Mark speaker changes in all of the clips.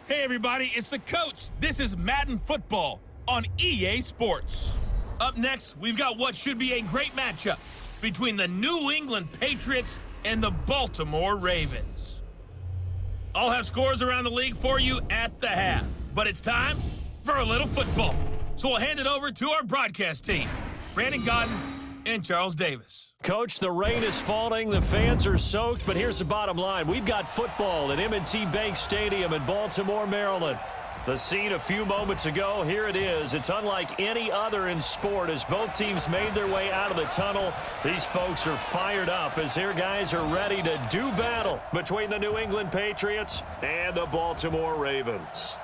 Speaker 1: Hey everybody, it's the coach. This is Madden Football on EA Sports. Up next, we've got what should be a great matchup between the New England Patriots and the Baltimore Ravens. I'll have scores around the league for you at the half, but it's time for a little football. So we'll hand it over to our broadcast team, Brandon Godden and Charles Davis.
Speaker 2: Coach, the rain is falling, the fans are soaked, but here's the bottom line. We've got football at M&T Bank Stadium in Baltimore, Maryland. The scene a few moments ago, here it is. It's unlike any other in sport as both teams made their way out of the tunnel. These folks are fired up as their guys are ready to do battle between the New England Patriots and the Baltimore Ravens.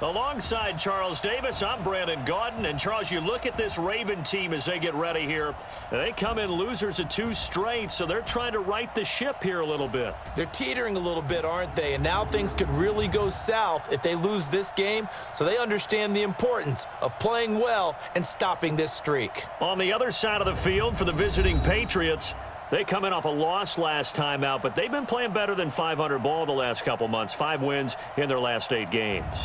Speaker 2: Alongside Charles Davis, I'm Brandon Godden. And, Charles, you look at this Raven team as they get ready here. They come in losers of 2 straight, so they're trying to right the ship here a little bit.
Speaker 3: They're teetering a little bit, aren't they? And now things could really go south if they lose this game, so they understand the importance of playing well and stopping this streak.
Speaker 2: On the other side of the field for the visiting Patriots, they come in off a loss last time out, but they've been playing better than 500 ball the last couple months. 5 wins in their last 8 games.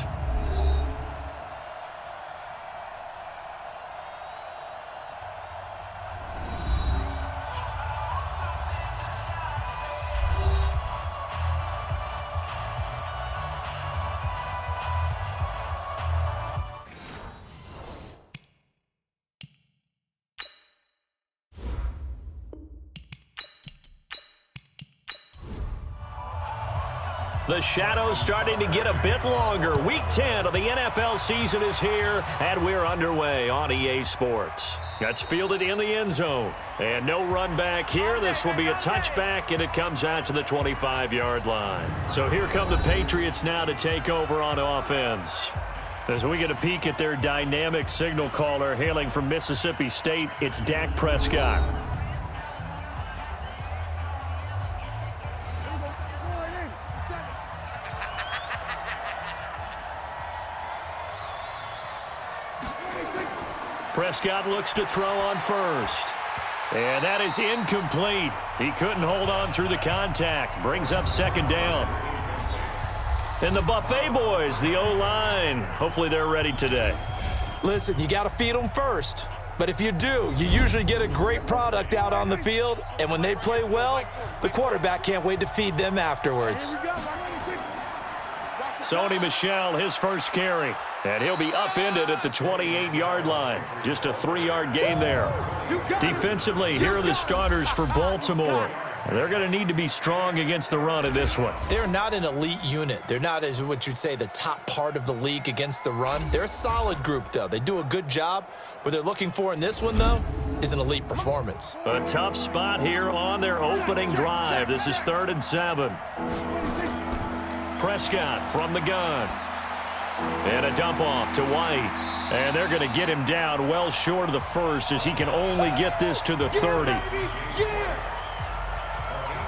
Speaker 2: The shadow's starting to get a bit longer. Week 10 of the NFL season is here, and we're underway on EA Sports. That's fielded in the end zone. And no run back here. This will be a touchback, and it comes out to the 25-yard line. So here come the Patriots now to take over on offense. As we get a peek at their dynamic signal caller hailing from Mississippi State, it's Dak Prescott. Prescott looks to throw on first. And that is incomplete. He couldn't hold on through the contact. Brings up second down. And the Buffet boys, the O-line, hopefully they're ready today.
Speaker 3: Listen, you got to feed them first. But if you do, you usually get a great product out on the field. And when they play well, the quarterback can't wait to feed them afterwards.
Speaker 2: Sony Michel, his first carry. And he'll be upended at the 28-yard line. Just a 3-yard gain there. Defensively, here are the starters for Baltimore. They're going to need to be strong against the run in this one.
Speaker 3: They're not an elite unit. They're not, as what you'd say, the top part of the league against the run. They're a solid group, though. They do a good job. What they're looking for in this one, though, is an elite performance.
Speaker 2: A tough spot here on their opening drive. This is 3rd and 7. Prescott from the gun. And a dump off to White. And they're going to get him down well short of the first as he can only get this to the 30.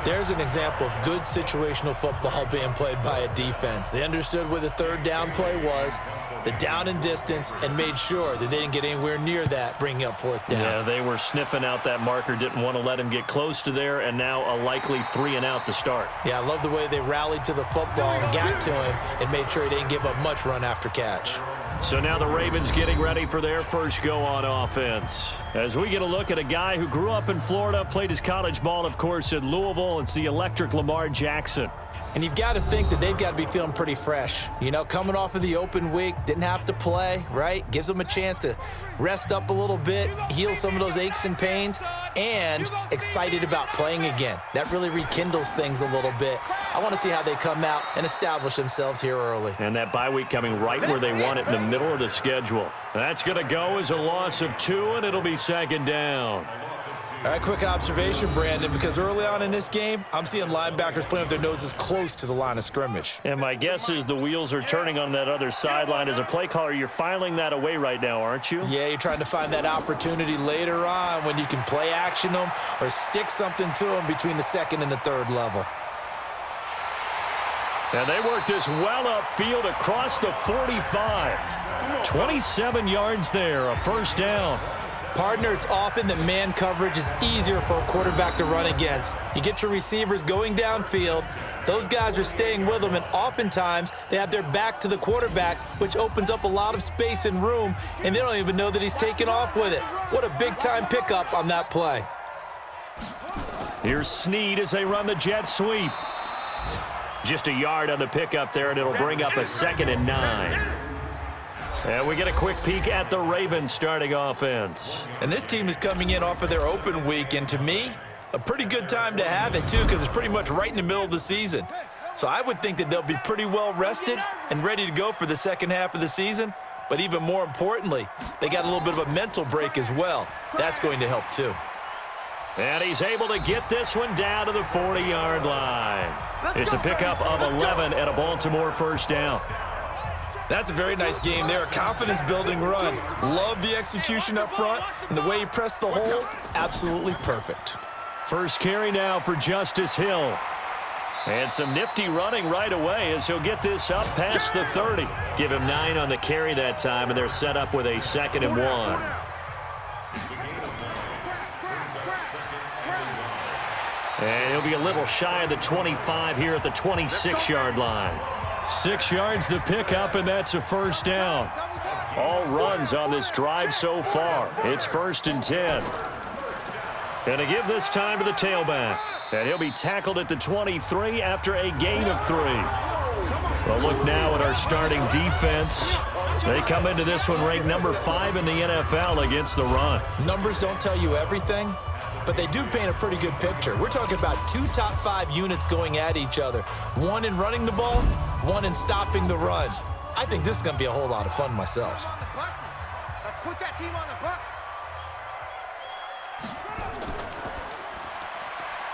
Speaker 3: There's an example of good situational football being played by a defense. They understood where the 3rd down play was, the down and distance, and made sure that they didn't get anywhere near that, bringing up 4th down.
Speaker 2: Yeah, they were sniffing out that marker, didn't want to let him get close to there, and now a likely 3-and-out to start.
Speaker 3: Yeah, I love the way they rallied to the football and got to him and made sure he didn't give up much run after catch.
Speaker 2: So now the Ravens getting ready for their first go on offense. As we get a look at a guy who grew up in Florida, played his college ball, of course, in Louisville. It's the electric Lamar Jackson.
Speaker 3: And you've got to think that they've got to be feeling pretty fresh. You know, coming off of the open week, didn't have to play, right? Gives them a chance to rest up a little bit, heal some of those aches and pains, and excited about playing again. That really rekindles things a little bit. I want to see how they come out and establish themselves here early.
Speaker 2: And that bye week coming right where they want it in the middle of the schedule. That's going to go as a loss of 2, and it'll be 2nd down.
Speaker 3: All right, quick observation, Brandon, because early on in this game, I'm seeing linebackers playing with their noses close to the line of scrimmage.
Speaker 2: And my guess is the wheels are turning on that other sideline. As a play caller, you're filing that away right now, aren't you?
Speaker 3: Yeah, you're trying to find that opportunity later on when you can play action them or stick something to them between the 2nd and the 3rd level.
Speaker 2: And they work this well upfield across the 45. 27 yards there, a 1st down.
Speaker 3: Partner, it's often that man coverage is easier for a quarterback to run against. You get your receivers going downfield. Those guys are staying with them, and oftentimes they have their back to the quarterback, which opens up a lot of space and room, and they don't even know that he's taken off with it. What a big-time pickup on that play.
Speaker 2: Here's Snead as they run the jet sweep. Just a yard on the pickup there, and it'll bring up a 2nd and 9. And we get a quick peek at the Ravens starting offense.
Speaker 3: And this team is coming in off of their open week, and to me, a pretty good time to have it, too, because it's pretty much right in the middle of the season. So I would think that they'll be pretty well rested and ready to go for the second half of the season. But even more importantly, they got a little bit of a mental break as well. That's going to help, too.
Speaker 2: And he's able to get this one down to the 40-yard line. It's a pickup of 11 and a Baltimore first down.
Speaker 3: That's a very nice game there. A confidence-building run. Love the execution up front, and the way he pressed the hole, absolutely perfect.
Speaker 2: First carry now for Justice Hill. And some nifty running right away as he'll get this up past the 30. Give him 9 on the carry that time, and they're set up with a 2nd and 1. And he'll be a little shy of the 25 here at the 26-yard line. 6 yards the pickup, and that's a first down. All runs on this drive so far. It's 1st and 10. And to give this time to the tailback. And he'll be tackled at the 23 after a gain of 3. Well, look now at our starting defense. They come into this one ranked number 5 in the NFL against the run.
Speaker 3: Numbers don't tell you everything, but they do paint a pretty good picture. We're talking about 2 top 5 units going at each other. 1 in running the ball, 1 in stopping the run. I think this is going to be a whole lot of fun myself.
Speaker 4: Let's put that team on the bus.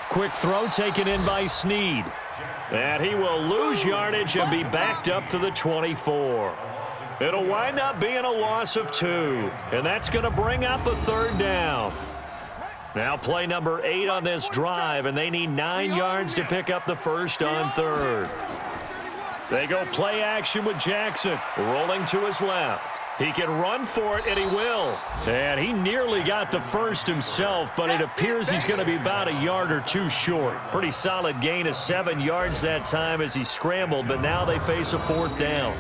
Speaker 2: Quick throw taken in by Snead. And he will lose yardage and be backed up to the 24. It'll wind up being a loss of 2. And that's going to bring up a 3rd down. Now play number 8 on this drive, and they need 9 yards to pick up the first on 3rd. They go play action with Jackson, rolling to his left. He can run for it, and he will. And he nearly got the first himself, but it appears he's going to be about a yard or 2 short. Pretty solid gain of 7 yards that time as he scrambled, but now they face a 4th down.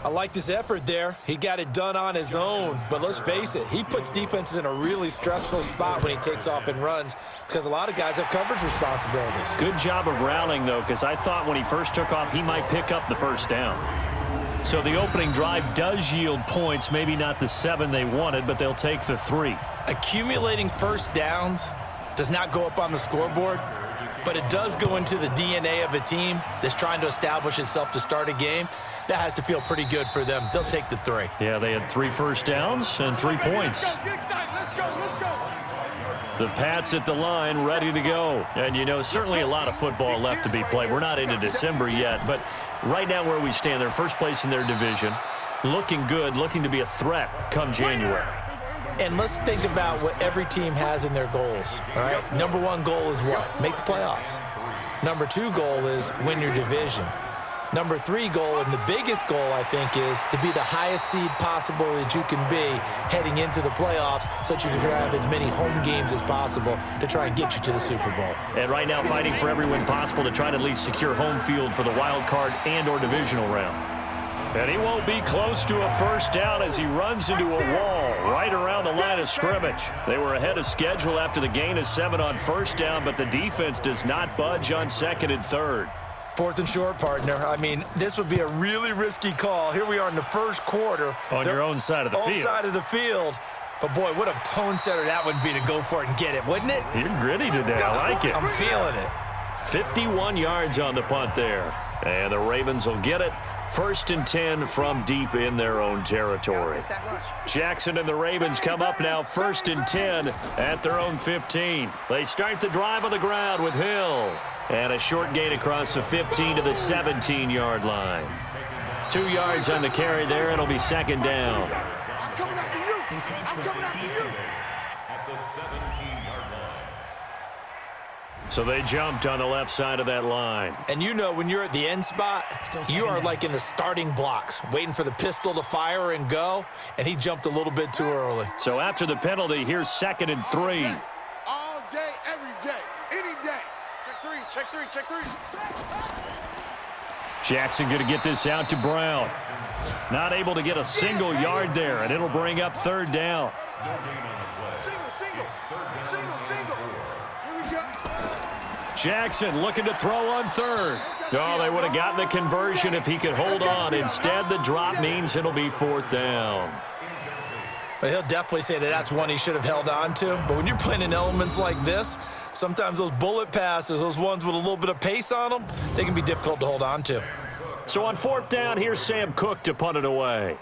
Speaker 3: I liked his effort there. He got it done on his own. But let's face it, he puts defenses in a really stressful spot when he takes off and runs because a lot of guys have coverage responsibilities.
Speaker 2: Good job of rallying, though, because I thought when he first took off, he might pick up the first down. So the opening drive does yield points, maybe not the 7 they wanted, but they'll take the 3.
Speaker 3: Accumulating first downs does not go up on the scoreboard, but it does go into the DNA of a team that's trying to establish itself to start a game. That has to feel pretty good for them. They'll take the 3.
Speaker 2: Yeah, they had 3 first downs and 3 points.
Speaker 4: Let's go.
Speaker 2: The Pats at the line, ready to go. And, you know, certainly a lot of football left to be played. We're not into December yet, but right now where we stand, they're first place in their division. Looking good, looking to be a threat come January.
Speaker 3: And let's think about what every team has in their goals, all right? Number 1 goal is what? Make the playoffs. Number 2 goal is win your division. Number 3 goal, and the biggest goal, I think, is to be the highest seed possible that you can be heading into the playoffs so that you can have as many home games as possible to try and get you to the Super Bowl.
Speaker 2: And right now fighting for every win possible to try to at least secure home field for the wild card and or divisional round. And he won't be close to a first down as he runs into a wall right around the line of scrimmage. They were ahead of schedule after the gain of 7 on first down, but the defense does not budge on 2nd and 3rd.
Speaker 3: 4th and short, partner. I mean, this would be a really risky call. Here we are in the first quarter.
Speaker 2: On your own side of the field.
Speaker 3: Own side of the field. But, boy, what a tone setter that would be to go for it and get it, wouldn't it?
Speaker 2: You're gritty today. I like it.
Speaker 3: I'm feeling it.
Speaker 2: 51 yards on the punt there. And the Ravens will get it. 1st and 10 from deep in their own territory. Jackson and the Ravens come up now 1st and 10 at their own 15. They start the drive on the ground with Hill. And a short gain across the 15 to the 17-yard line. 2 yards on the carry there. It'll be 2nd down.
Speaker 4: I'm coming after you. I'm coming after you.
Speaker 5: At the 17-yard line.
Speaker 2: So they jumped on the left side of that line.
Speaker 3: And you know when you're at the end spot, you are like in the starting blocks, waiting for the pistol to fire and go, and he jumped a little bit too early.
Speaker 2: So after the penalty, here's 2nd and 3.
Speaker 4: All day, every day, any day. Check three, check three, check three.
Speaker 2: Jackson going to get this out to Brown. Not able to get a single yard there, and it'll bring up 3rd down.
Speaker 4: Single. Here we go.
Speaker 2: Jackson looking to throw on 3rd. Oh, they would have gotten the conversion if he could hold on. Instead, the drop means it'll be 4th down.
Speaker 3: Well, he'll definitely say that that's one he should have held on to. But when you're playing in elements like this, sometimes those bullet passes, those ones with a little bit of pace on them, they can be difficult to hold on to.
Speaker 2: So on 4th down, here's Sam Cook to punt it away.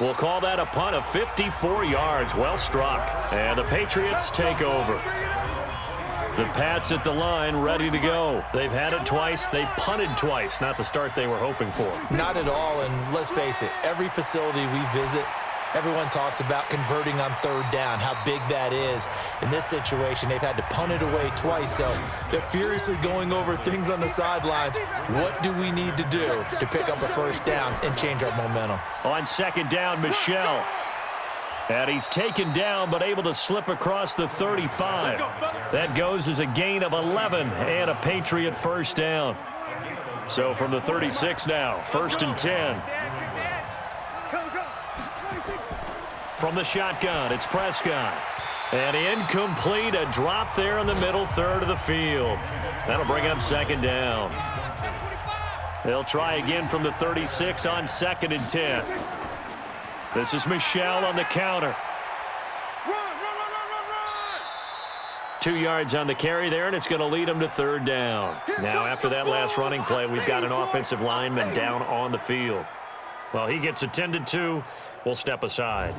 Speaker 2: We'll call that a punt of 54 yards. Well struck. And the Patriots take over. The Pats at the line ready to go. They've had it twice. They've punted twice. Not the start they were hoping for.
Speaker 3: Not at all, and let's face it, every facility we visit, everyone talks about converting on 3rd down, how big that is. In this situation, they've had to punt it away twice, so they're furiously going over things on the sidelines. What do we need to do to pick up a 1st down and change our momentum?
Speaker 2: On 2nd down, Michel. And he's taken down, but able to slip across the 35. That goes as a gain of 11 and a Patriot 1st down. So from the 36 now, 1st and 10. From the shotgun, it's Prescott. And incomplete, a drop there in the middle 3rd of the field. That'll bring up 2nd down. They'll try again from the 36 on 2nd and 10. This is Michel on the counter.
Speaker 4: Run.
Speaker 2: 2 yards on the carry there, and it's going to lead them to 3rd down. Now, after that last running play, we've got an offensive lineman down on the field. Well, he gets attended to. We'll step aside.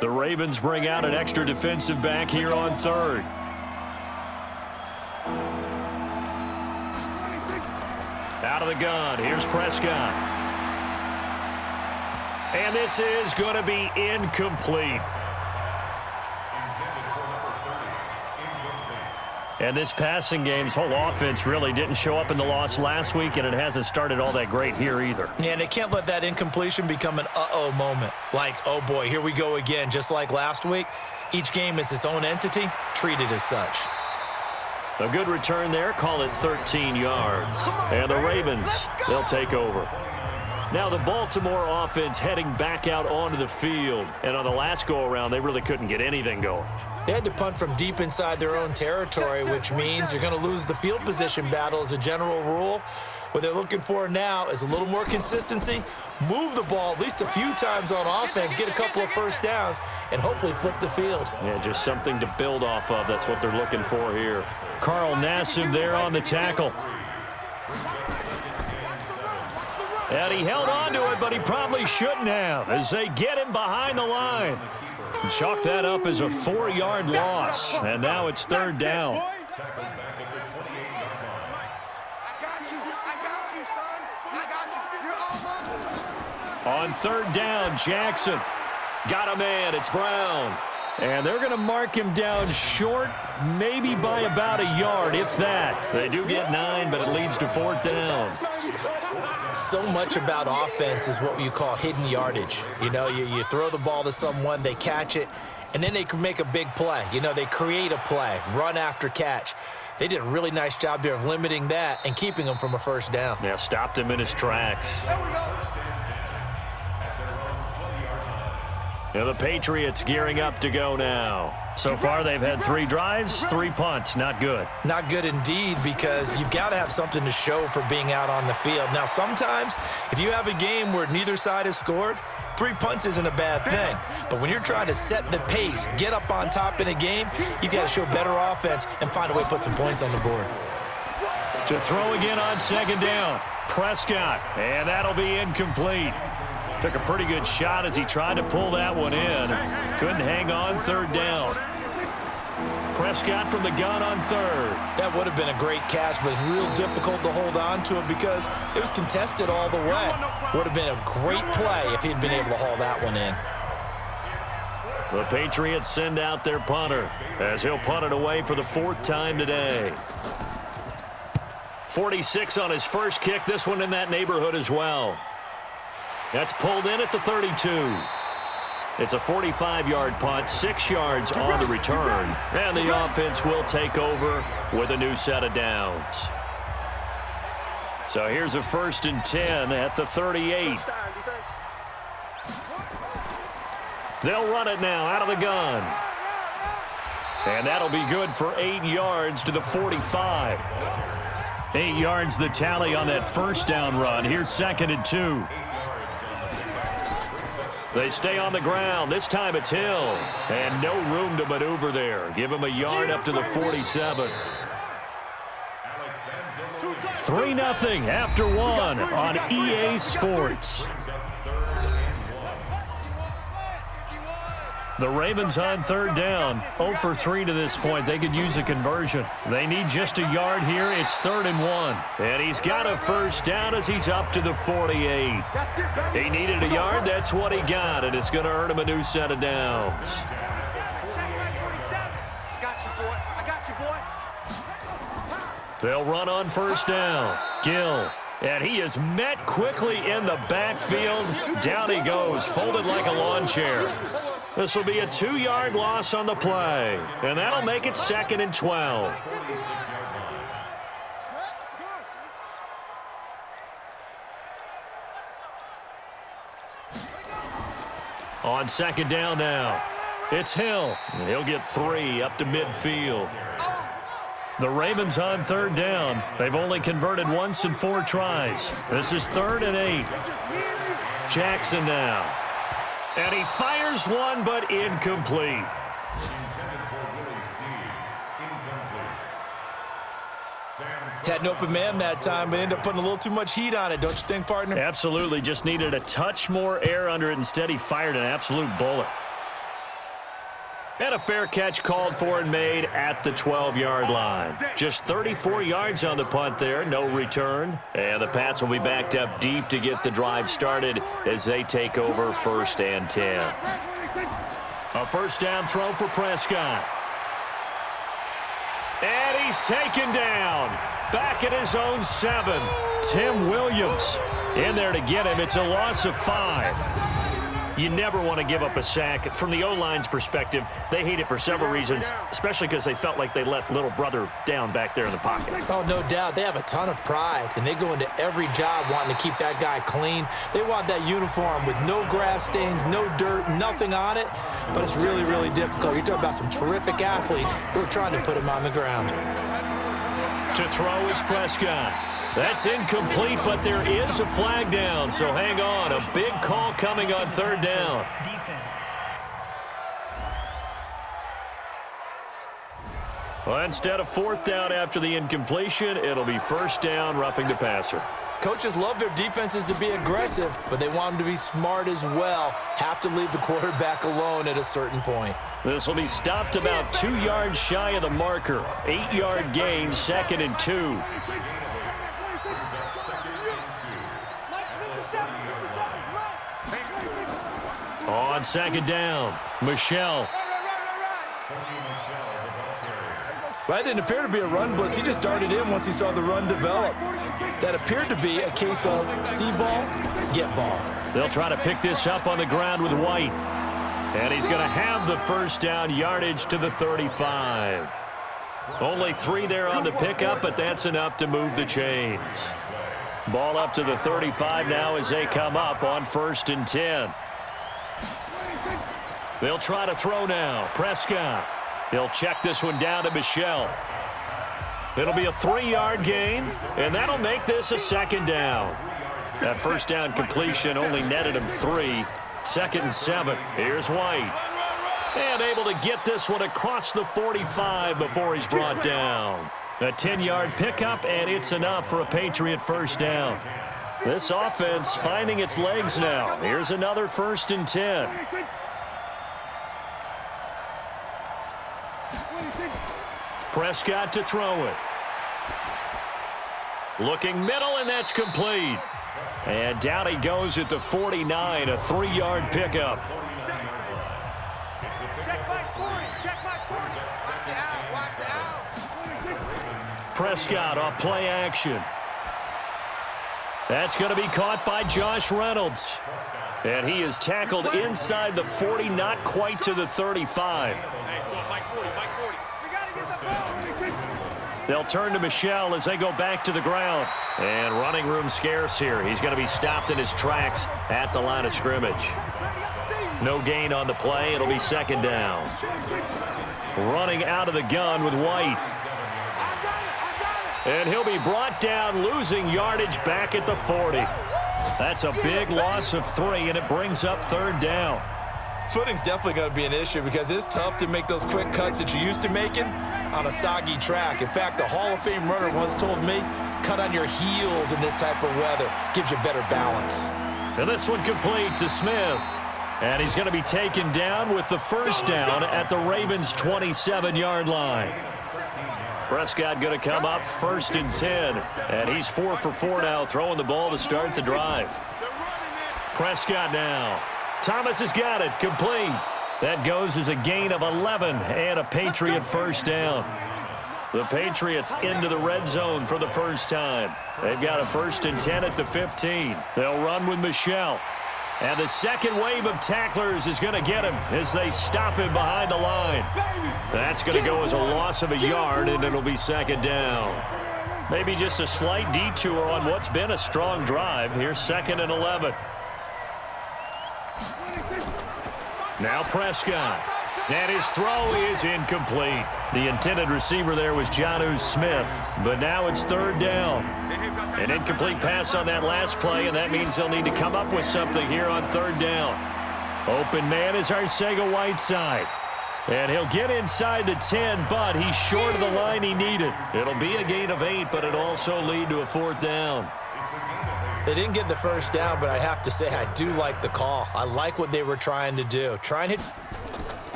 Speaker 2: The Ravens bring out an extra defensive back here on 3rd. Out of the gun, here's Prescott. And this is going to be incomplete. And this passing game's whole offense really didn't show up in the loss last week, and it hasn't started all that great here either.
Speaker 3: Yeah, and they can't let that incompletion become an uh-oh moment. Like, oh boy, here we go again. Just like last week, each game is its own entity, treated as such.
Speaker 2: A good return there, call it 13 yards. And the Ravens, they'll take over. Now the Baltimore offense heading back out onto the field. And on the last go-around, they really couldn't get anything going.
Speaker 3: They had to punt from deep inside their own territory, which means you're going to lose the field position battle as a general rule. What they're looking for now is a little more consistency, move the ball at least a few times on offense, get a couple of 1st downs, and hopefully flip the field.
Speaker 2: Yeah, just something to build off of. That's what they're looking for here. Carl Nassib there on the tackle. And he held on to it, but he probably shouldn't have as they get him behind the line. Chalk that up as a 4-yard loss, and now it's 3rd down.
Speaker 4: I got you, son. I got you. You're almost.
Speaker 2: On 3rd down, Jackson got a man. It's Brown. And they're going to mark him down short, maybe by about a yard, if that. They do get 9, but it leads to 4th down.
Speaker 3: So much about offense is what you call hidden yardage. You know, you throw the ball to someone, they catch it, and then they can make a big play. You know, they create a play, run after catch. They did a really nice job there of limiting that and keeping him from a 1st down.
Speaker 2: Yeah, stopped him in his tracks.
Speaker 4: There we go.
Speaker 2: And the Patriots gearing up to go now. So far, they've had 3 drives, 3 punts. Not good.
Speaker 3: Not good indeed, because you've got to have something to show for being out on the field. Now, sometimes, if you have a game where neither side has scored, 3 punts isn't a bad thing. But when you're trying to set the pace, get up on top in a game, you've got to show better offense and find a way to put some points on the board.
Speaker 2: To throw again on 2nd down. Prescott, and that'll be incomplete. Took a pretty good shot as he tried to pull that one in. Couldn't hang on 3rd down. Prescott from the gun on third.
Speaker 3: That would have been a great catch, but it's real difficult to hold on to it because it was contested all the way. Would have been a great play if he'd been able to haul that one in.
Speaker 2: The Patriots send out their punter as he'll punt it away for the 4th time today. 46 on his first kick. This one in that neighborhood as well. That's pulled in at the 32. It's a 45-yard punt, 6 yards on the return. And the offense will take over with a new set of downs. So here's a 1st and 10 at the 38. They'll run it now out of the gun. And that'll be good for 8 yards to the 45. 8 yards the tally on that first down run. Here's 2nd and 2. They stay on the ground. This time it's Hill. And no room to maneuver there. Give him a yard up to the 47. 3-0 after 1 on EA Sports. The Ravens on 3rd down. 0 for 3 to this point. They could use a conversion. They need just a yard here. It's 3rd and 1. And he's got a 1st down as he's up to the 48. He needed a yard. That's what he got. And it's going to earn him a new set of downs. They'll run on 1st down. Gill. And he is met quickly in the backfield. Down he goes, folded like a lawn chair. This will be a 2-yard loss on the play. And that'll make it 2nd and 12. On 2nd down now. It's Hill. He'll get 3 up to midfield. The Ravens on 3rd down. They've only converted once in 4 tries. This is 3rd and 8. Jackson now. And he fires one, but incomplete.
Speaker 3: Had an open man that time, but ended up putting a little too much heat on it, don't you think, partner?
Speaker 2: Absolutely. Just needed a touch more air under it. Instead, he fired an absolute bullet. And a fair catch called for and made at the 12-yard line. Just 34 yards on the punt there, no return. And the Pats will be backed up deep to get the drive started as they take over 1st and 10. A 1st down throw for Prescott. And he's taken down. Back at his own 7. Tim Williams in there to get him. It's a loss of 5. You never want to give up a sack. From the O-line's perspective, they hate it for several reasons, especially because they felt like they let little brother down back there in the pocket.
Speaker 3: Oh, no doubt. They have a ton of pride, and they go into every job wanting to keep that guy clean. They want that uniform with no grass stains, no dirt, nothing on it, but it's really, really difficult. You're talking about some terrific athletes who are trying to put him on the ground.
Speaker 2: To throw is Prescott. That's incomplete, but there is a flag down, so hang on. A big call coming on 3rd down. Well, instead of 4th down after the incompletion, it'll be 1st down, roughing the passer.
Speaker 3: Coaches love their defenses to be aggressive, but they want them to be smart as well. Have to leave the quarterback alone at a certain point.
Speaker 2: This will be stopped about 2 yards shy of the marker. 8-yard gain, 2nd and 2. On 2nd down, Michelle.
Speaker 3: Well, that didn't appear to be a run blitz. He just darted in once he saw the run develop. That appeared to be a case of see ball, get ball.
Speaker 2: They'll try to pick this up on the ground with White. And he's going to have the 1st down, yardage to the 35. Only 3 there on the pickup, but that's enough to move the chains. Ball up to the 35 now as they come up on 1st and 10. They'll try to throw now. Prescott. He'll check this one down to Michelle. It'll be a 3-yard gain, and that'll make this a 2nd down. That 1st down completion only netted him 3. 2nd and 7. Here's White. And able to get this one across the 45 before he's brought down. A 10-yard pickup, and it's enough for a Patriot 1st down. This offense finding its legs now. Here's another 1st and 10. Prescott to throw it. Looking middle, and that's complete. And down he goes at the 49, a 3-yard pickup.
Speaker 4: Check my 40. Check my 40. Watch the out. Watch the out.
Speaker 2: Prescott off play action. That's going to be caught by Josh Reynolds. And he is tackled inside the 40, not quite to the 35. They'll turn to Michel as they go back to the ground. And running room scarce here. He's going to be stopped in his tracks at the line of scrimmage. No gain on the play. It'll be second down. Running out of the gun with White. And he'll be brought down, losing yardage back at the 40. That's a big loss of 3, and it brings up third down.
Speaker 3: Footing's definitely going to be an issue because it's tough to make those quick cuts that you're used to making on a soggy track. In fact, a Hall of Fame runner once told me, cut on your heels in this type of weather. Gives you better balance.
Speaker 2: And this one complete to Smith. And he's going to be taken down with the first down at the Ravens' 27-yard line. Prescott going to come up 1st and 10. And he's 4 for 4 now, throwing the ball to start the drive. Prescott now. Thomas has got it, complete. That goes as a gain of 11 and a Patriot first down. The Patriots into the red zone for the first time. They've got a 1st and 10 at the 15. They'll run with Michel. And the second wave of tacklers is going to get him as they stop him behind the line. That's going to go as a loss of a yard, and it'll be second down. Maybe just a slight detour on what's been a strong drive. Here's 2nd and 11. Now Prescott. And his throw is incomplete. The intended receiver there was Jonnu Smith, but now it's third down. An incomplete pass on that last play, and that means they'll need to come up with something here on third down. Open man is Arcega-Whiteside. And he'll get inside the 10, but he's short of the line he needed. It'll be a gain of 8, but it'll also lead to a 4th down.
Speaker 3: They didn't get the first down, but I have to say I do like the call. I like what they were trying to do. Try and hit.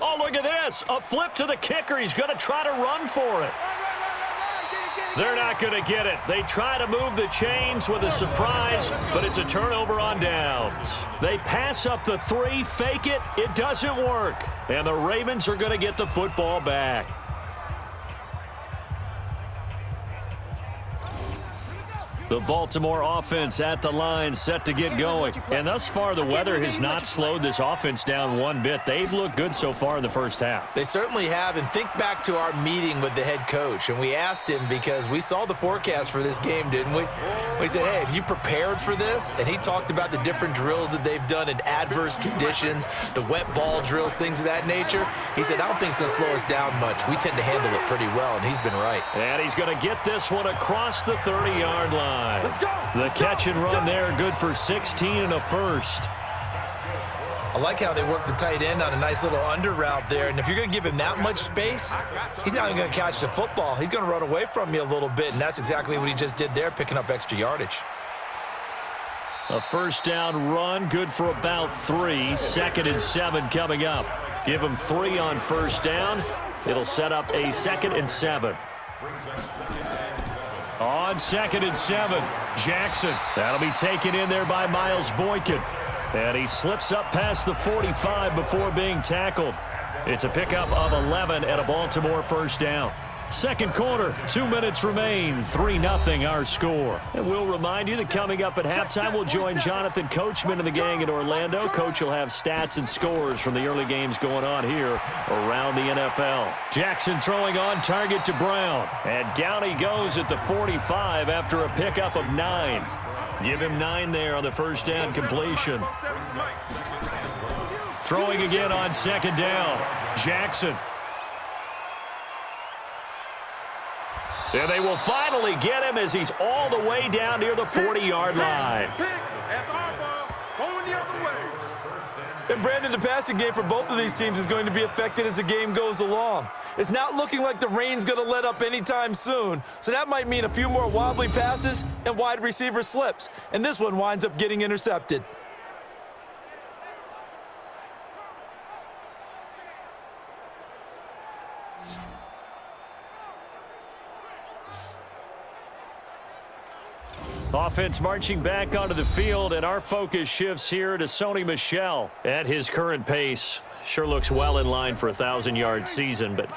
Speaker 2: Oh, look at this. A flip to the kicker. He's going to try to run for it. They're not going to get it. They try to move the chains with a surprise, but it's a turnover on downs. They pass up the 3, fake it. It doesn't work. And the Ravens are going to get the football back. The Baltimore offense at the line, set to get going. And thus far, the weather has not slowed this offense down one bit. They've looked good so far in the first half.
Speaker 3: They certainly have. And think back to our meeting with the head coach. And we asked him because we saw the forecast for this game, didn't we? We said, hey, have you prepared for this? And he talked about the different drills that they've done in adverse conditions, the wet ball drills, things of that nature. He said, I don't think it's going to slow us down much. We tend to handle it pretty well, and he's been right.
Speaker 2: And he's going to get this one across the 30-yard line. The catch and run there, good for 16 and a first.
Speaker 3: I like how they work the tight end on a nice little under route there. And if you're going to give him that much space, he's not even going to catch the football. He's going to run away from you a little bit, and that's exactly what he just did there, picking up extra yardage.
Speaker 2: A first down run, good for about 3. 2nd and 7 coming up. Give him 3 on first down. It'll set up a 2nd and 7. On 2nd and 7, Jackson. That'll be taken in there by Miles Boykin. And he slips up past the 45 before being tackled. It's a pickup of 11 and a Baltimore first down. Second quarter, 2 minutes remain, 3-0 our score. And we'll remind you that coming up at halftime, we'll join Jonathan Coachman and the gang in Orlando. Coach will have stats and scores from the early games going on here around the NFL. Jackson throwing on target to Brown. And down he goes at the 45 after a pickup of 9. Give him 9 there on the first down completion. Throwing again on second down. Jackson. And they will finally get him as he's all the way down near the 40-yard line.
Speaker 3: And Brandon, the passing game for both of these teams is going to be affected as the game goes along. It's not looking like the rain's going to let up anytime soon, so that might mean a few more wobbly passes and wide receiver slips. And this one winds up getting intercepted.
Speaker 2: Offense marching back onto the field, and our focus shifts here to Sony Michel. At his current pace, sure looks well in line for a 1,000-yard season, but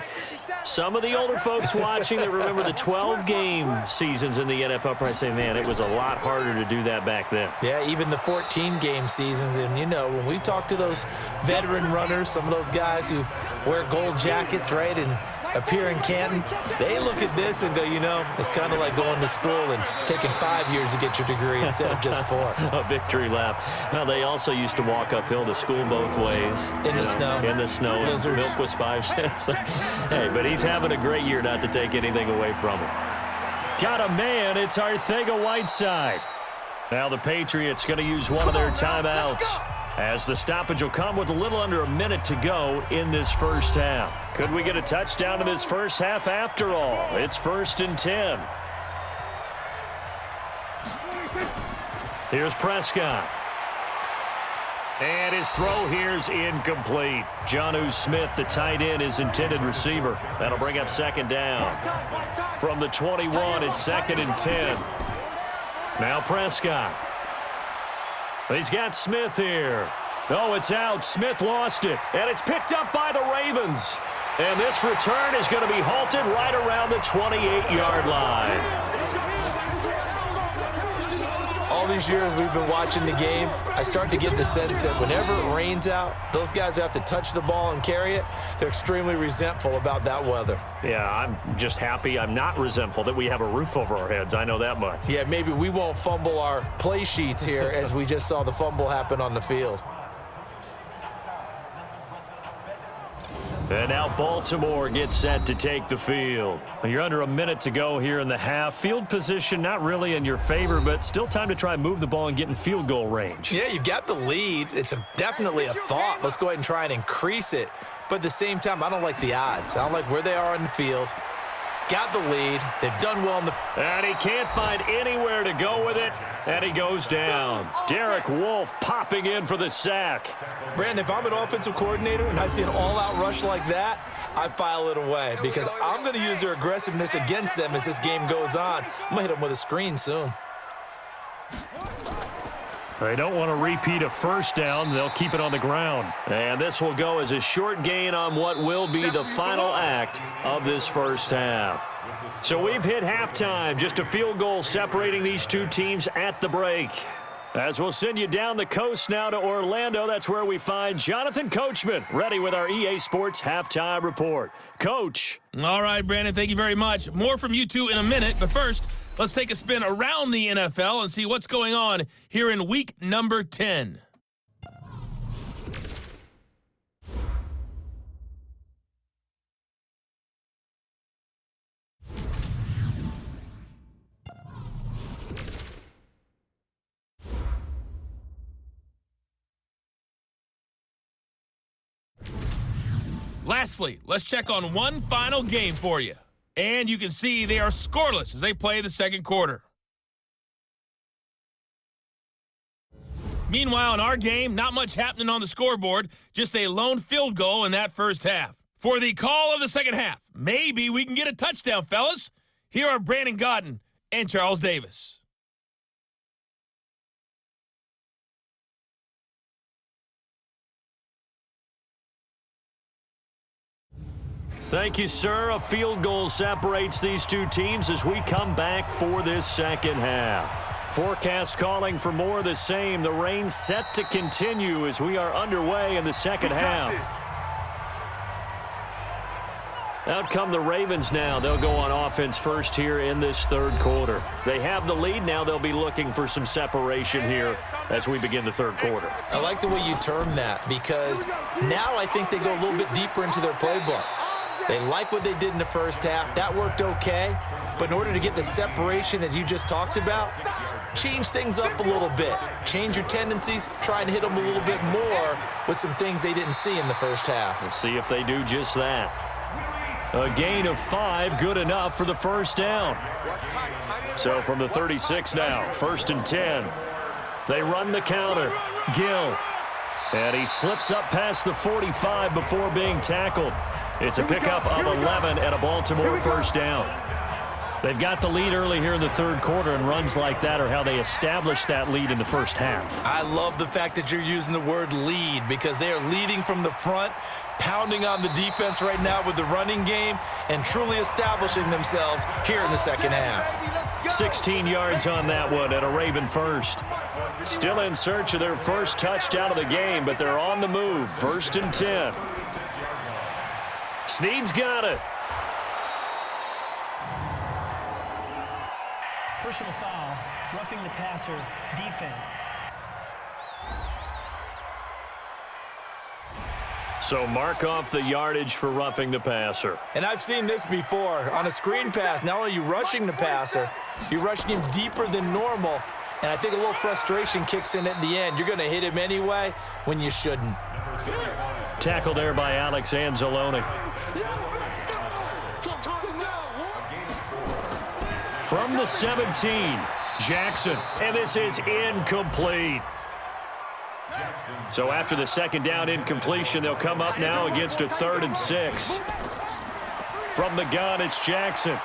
Speaker 2: some of the older folks watching that remember the 12-game seasons in the NFL probably say, man, it was a lot harder to do that back then.
Speaker 3: Yeah, even the 14-game seasons. And, you know, when we talk to those veteran runners, some of those guys who wear gold jackets, right, and appear in Canton, they look at this and go, you know, it's kind of like going to school and taking 5 years to get your degree instead of just 4.
Speaker 2: A victory lap. Well, they also used to walk uphill to school both ways.
Speaker 3: In the snow.
Speaker 2: In the snow.
Speaker 3: Blizzards.
Speaker 2: Milk was 5 cents. Hey, but he's having a great year, not to take anything away from him. Got a man. It's Arcega-Whiteside. Now the Patriots going to use one of their timeouts, as the stoppage will come with a little under a minute to go in this first half. Could we get a touchdown in this first half after all? It's 1st and 10. Here's Prescott. And his throw here's incomplete. Jonnu Smith, the tight end, his intended receiver. That'll bring up 2nd down. From the 21, it's 2nd and 10. Now Prescott. He's got Smith here. Oh, it's out. Smith lost it. And it's picked up by the Ravens. And this return is going to be halted right around the 28-yard line.
Speaker 3: All these years we've been watching the game, I start to get the sense that whenever it rains out, those guys who have to touch the ball and carry it, they're extremely resentful about that weather.
Speaker 2: Yeah, I'm just happy I'm not resentful that we have a roof over our heads. I know that much.
Speaker 3: Yeah, maybe we won't fumble our play sheets here as we just saw the fumble happen on the field.
Speaker 2: And now Baltimore gets set to take the field. You're under a minute to go here in the half. Field position not really in your favor, but still time to try and move the ball and get in field goal range.
Speaker 3: Yeah, you've got the lead. It's definitely a thought. Let's go ahead and try and increase it. But at the same time, I don't like the odds. I don't like where they are on the field. Got the lead. They've done well in the...
Speaker 2: And he can't find anywhere to go with it, and he goes down. Derek Wolfe popping in for the sack.
Speaker 3: Brandon, if I'm an offensive coordinator and I see an all-out rush like that, I file it away because I'm going to use their aggressiveness against them as this game goes on. I'm going to hit them with a screen soon.
Speaker 2: They don't want to repeat a first down. They'll keep it on the ground. And this will go as a short gain on what will be the final act of this first half. So we've hit halftime. Just a field goal separating these two teams at the break. As we'll send you down the coast now to Orlando, that's where we find Jonathan Coachman ready with our EA Sports Halftime Report. Coach.
Speaker 1: All right, Brandon, thank you very much. More from you two in a minute, but first, let's take a spin around the NFL and see what's going on here in week number 10. Lastly, let's check on one final game for you. And you can see they are scoreless as they play the second quarter. Meanwhile, in our game, not much happening on the scoreboard, just a lone field goal in that first half. For the call of the second half, maybe we can get a touchdown, fellas. Here are Brandon Godden and Charles Davis.
Speaker 2: Thank you, sir. A field goal separates these two teams as we come back for this second half. Forecast calling for more of the same. The rain set to continue as we are underway in the second half. Out come the Ravens now. They'll go on offense first here in this third quarter. They have the lead now. They'll be looking for some separation here as we begin the third quarter.
Speaker 3: I like the way you term that because now I think they go a little bit deeper into their playbook. They like what they did in the first half. That worked okay. But in order to get the separation that you just talked about, change things up a little bit. Change your tendencies. Try and hit them a little bit more with some things they didn't see in the first half.
Speaker 2: We'll see if they do just that. A gain of 5, good enough for the first down. So from the 36 now, 1st and 10. They run the counter. Gill. And he slips up past the 45 before being tackled. It's a pickup of 11 and a Baltimore first down. They've got the lead early here in the third quarter, and runs like that are how they establish that lead in the first half.
Speaker 3: I love the fact that you're using the word lead because they are leading from the front, pounding on the defense right now with the running game, and truly establishing themselves here in the second half.
Speaker 2: 16 yards on that one at a Raven first. Still in search of their first touchdown of the game, but they're on the move. 1st and 10. Snead's got it.
Speaker 5: Personal foul, roughing the passer, defense.
Speaker 2: So mark off the yardage for roughing the passer.
Speaker 3: And I've seen this before. On a screen pass, not only are you rushing the passer, you're rushing him deeper than normal. And I think a little frustration kicks in at the end. You're going to hit him anyway when you shouldn't.
Speaker 2: Tackle there by Alex Anzalone. From the 17, Jackson. And this is incomplete. So after the second down incompletion, they'll come up now against a 3rd and 6. From the gun, it's Jackson.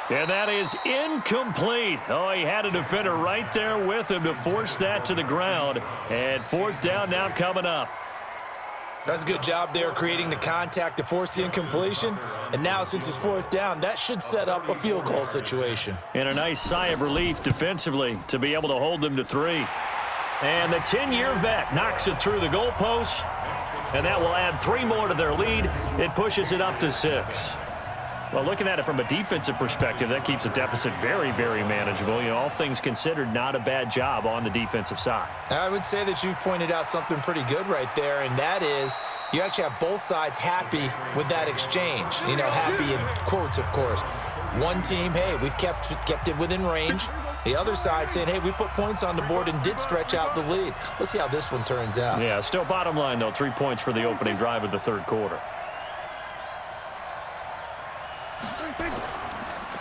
Speaker 2: And that is incomplete. Oh, he had a defender right there with him to force that to the ground. And 4th down now coming up.
Speaker 3: That's a good job there creating the contact to force the incompletion. And now since it's 4th down, that should set up a field goal situation.
Speaker 2: And a nice sigh of relief defensively to be able to hold them to 3. And the 10-year vet knocks it through the goalpost. And that will add 3 more to their lead. It pushes it up to 6. Well, looking at it from a defensive perspective, that keeps the deficit very, very manageable. You know, all things considered, not a bad job on the defensive side.
Speaker 3: I would say that you've pointed out something pretty good right there, and that is you actually have both sides happy with that exchange. You know, happy in quotes, of course. One team, hey, we've kept it within range. The other side saying, hey, we put points on the board and did stretch out the lead. Let's see how this one turns out.
Speaker 2: Yeah, still bottom line, though, 3 points for the opening drive of the third quarter.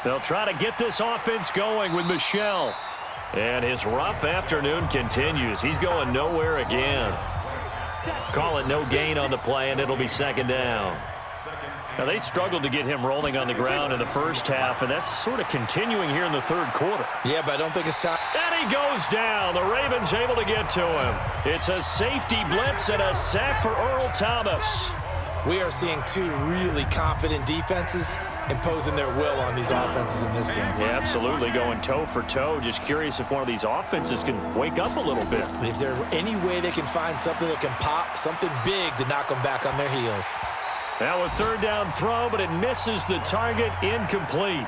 Speaker 2: They'll try to get this offense going with Michel. And his rough afternoon continues. He's going nowhere again. Call it no gain on the play, and it'll be 2nd down. Now, they struggled to get him rolling on the ground in the first half, and that's sort of continuing here in the third quarter.
Speaker 3: Yeah, but I don't think it's time.
Speaker 2: And he goes down. The Ravens able to get to him. It's a safety blitz and a sack for Earl Thomas.
Speaker 3: We are seeing 2 really confident defenses imposing their will on these offenses in this game.
Speaker 2: Yeah, absolutely, going toe for toe. Just curious if one of these offenses can wake up a little bit.
Speaker 3: Is there any way they can find something that can pop, something big to knock them back on their heels?
Speaker 2: Now a 3rd down throw, but it misses the target, incomplete.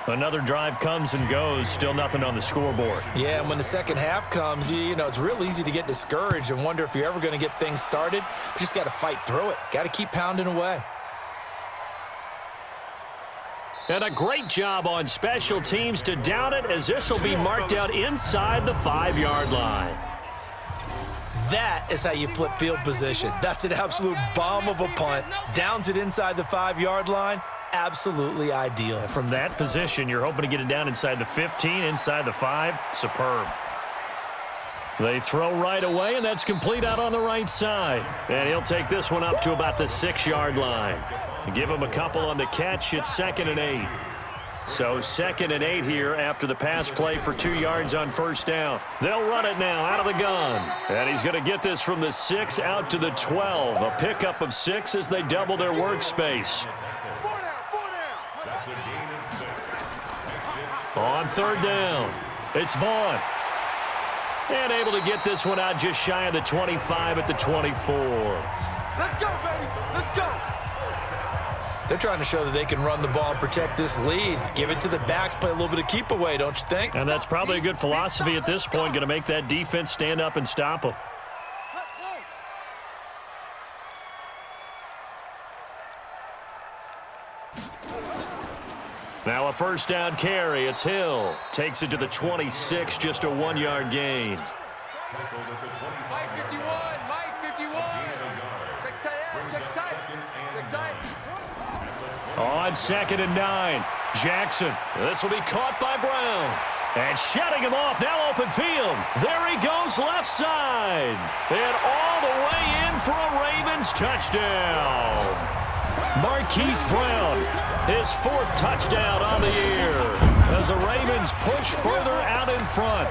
Speaker 2: Another drive comes and goes, still nothing on the scoreboard.
Speaker 3: Yeah, and when the second half comes, you know, it's real easy to get discouraged and wonder if you're ever going to get things started. You just got to fight through it. Got to keep pounding away.
Speaker 2: And a great job on special teams to down it, as this will be marked out inside the 5-yard line.
Speaker 3: That is how you flip field position. That's an absolute bomb of a punt. Downs it inside the 5-yard line. Absolutely ideal.
Speaker 2: From that position, you're hoping to get it down inside the 15, inside the 5. Superb. They throw right away, and that's complete out on the right side. And he'll take this one up to about the 6-yard line. Give him a couple on the catch. It's 2nd and 8. So 2nd and 8 here after the pass play for 2 yards on 1st down. They'll run it now out of the gun. And he's going to get this from the 6 out to the 12. A pickup of 6 as they double their workspace. On 3rd down, it's Vaughn. And able to get this one out just shy of the 25 at the 24.
Speaker 4: Let's go, baby. Let's go.
Speaker 3: They're trying to show that they can run the ball and protect this lead. Give it to the backs, play a little bit of keep away, don't you think?
Speaker 2: And that's probably a good philosophy at this point, going to make that defense stand up and stop them. Now a 1st down carry. It's Hill. Takes it to the 26, just a 1-yard gain.
Speaker 4: Mike 51, Mike 51. Check tight, check tight, check tight.
Speaker 2: On 2nd and 9, Jackson. This will be caught by Brown. And shutting him off, now open field. There he goes, left side. And all the way in for a Ravens touchdown. Marquise Brown, his 4th touchdown on the year as the Ravens push further out in front.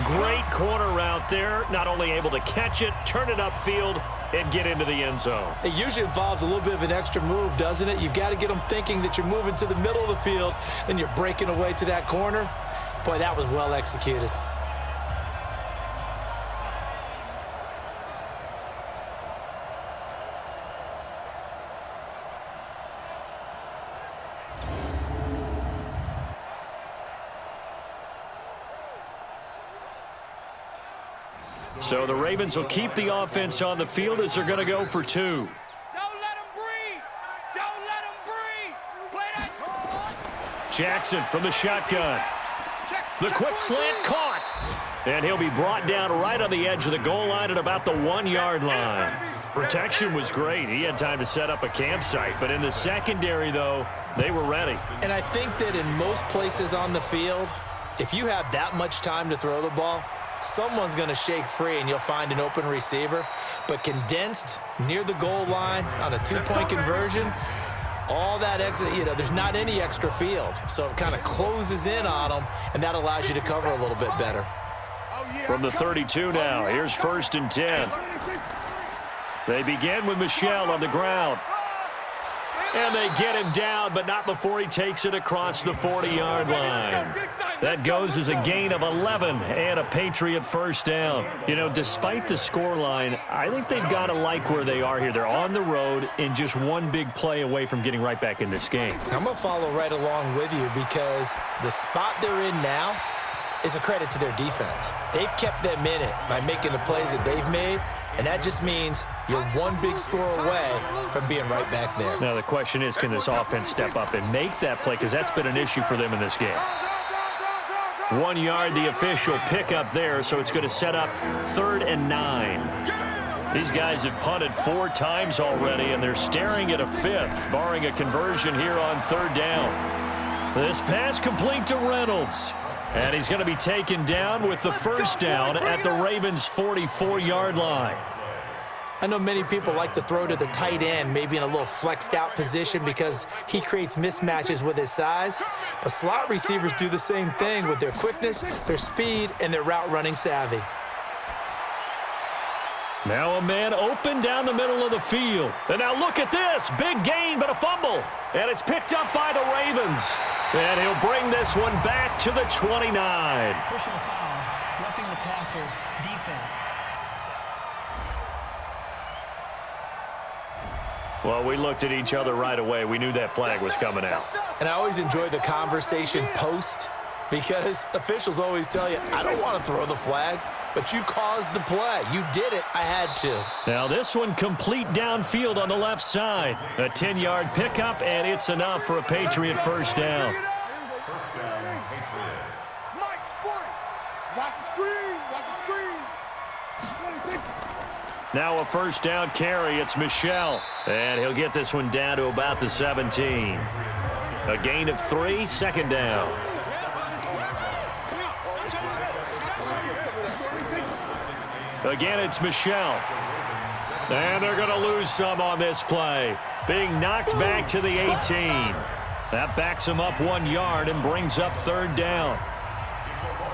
Speaker 2: Great corner route there, not only able to catch it, turn it upfield, and get into the end zone.
Speaker 3: It usually involves a little bit of an extra move, doesn't it? You've got to get them thinking that you're moving to the middle of the field, and you're breaking away to that corner. Boy, that was well executed.
Speaker 2: So the Ravens will keep the offense on the field as they're going to go for 2.
Speaker 4: Don't let him breathe. Don't let him breathe. Play that.
Speaker 2: Jackson from the shotgun. The quick slant caught. And he'll be brought down right on the edge of the goal line at about the 1-yard line. Protection was great. He had time to set up a campsite. But in the secondary, though, they were ready.
Speaker 3: And I think that in most places on the field, if you have that much time to throw the ball, someone's going to shake free and you'll find an open receiver. But condensed near the goal line on a 2-point conversion, all that extra, there's not any extra field. So it kind of closes in on them, and that allows you to cover a little bit better.
Speaker 2: From the 32 now, here's 1st and 10. They begin with Michel on the ground. And they get him down, but not before he takes it across the 40-yard line. That goes as a gain of 11 and a Patriot first down. Despite the scoreline, I think they've got to like where they are here. They're on the road and just one big play away from getting right back in this game.
Speaker 3: I'm going to follow right along with you because the spot they're in now is a credit to their defense. They've kept them in it by making the plays that they've made, and that just means you're one big score away from being right back there.
Speaker 2: Now the question is, can this offense step up and make that play? Because that's been an issue for them in this game. 1 yard, the official pickup there, so it's going to set up 3rd and 9. These guys have punted 4 times already, and they're staring at a 5th, barring a conversion here on 3rd down. This pass complete to Reynolds. And he's going to be taken down with the first down at the Ravens' 44-yard line.
Speaker 3: I know many people like to throw to the tight end, maybe in a little flexed out position because he creates mismatches with his size. But slot receivers do the same thing with their quickness, their speed, and their route running savvy.
Speaker 2: Now a man open down the middle of the field. And now look at this. Big gain, but a fumble. And it's picked up by the Ravens. And he'll bring this one back to the 29.
Speaker 5: Personal foul, roughing the passer, defense.
Speaker 2: Well, we looked at each other right away. We knew that flag was coming out.
Speaker 3: And I always enjoy the conversation post because officials always tell you, I don't want to throw the flag, but you caused the play. You did it. I had to.
Speaker 2: Now this one complete downfield on the left side. A 10-yard pickup, and it's enough for a Patriot first down.
Speaker 4: First down, Patriots. Mike, Sporty. Watch the screen. Watch the screen.
Speaker 2: Now a first down carry. It's Michel. And he'll get this one down to about the 17. A gain of 3, 2nd down. Again, it's Michel. And they're going to lose some on this play. Being knocked back to the 18. That backs him up 1 yard and brings up 3rd down.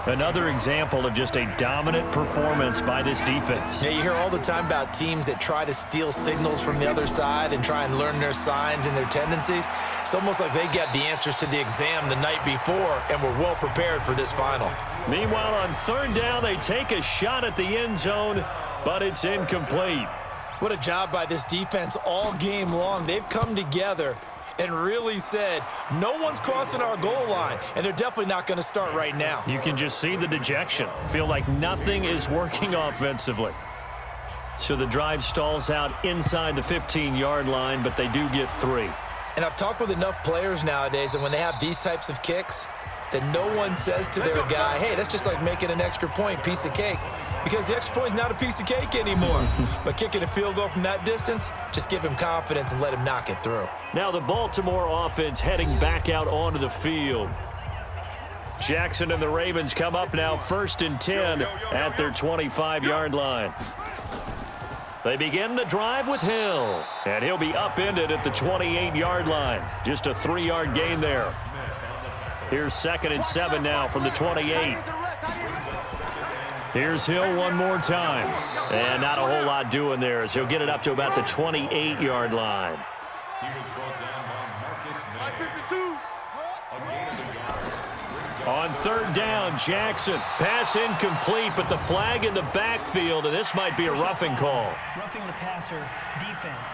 Speaker 2: Another example of just a dominant performance by this defense.
Speaker 3: Yeah, you hear all the time about teams that try to steal signals from the other side and try and learn their signs and their tendencies. It's almost like they get the answers to the exam the night before and were well prepared for this final.
Speaker 2: Meanwhile, on 3rd down, they take a shot at the end zone, but it's incomplete.
Speaker 3: What a job by this defense all game long. They've come together and really said, no one's crossing our goal line, and they're definitely not going to start right now.
Speaker 2: You can just see the dejection. Feel like nothing is working offensively. So the drive stalls out inside the 15-yard line, but they do get 3.
Speaker 3: And I've talked with enough players nowadays, and when they have these types of kicks, that no one says to their guy, hey, that's just like making an extra point, piece of cake. Because the extra point is not a piece of cake anymore. But kicking a field goal from that distance, just give him confidence and let him knock it through.
Speaker 2: Now the Baltimore offense heading back out onto the field. Jackson and the Ravens come up now 1st and 10 at their 25-yard line. They begin the drive with Hill, and he'll be upended at the 28-yard line. Just a 3-yard gain there. Here's 2nd and 7 now from the 28. Here's Hill one more time. And not a whole lot doing there as he'll get it up to about the 28-yard line. On 3rd down, Jackson. Pass incomplete, but the flag in the backfield, and this might be a roughing call.
Speaker 5: Roughing the passer, defense.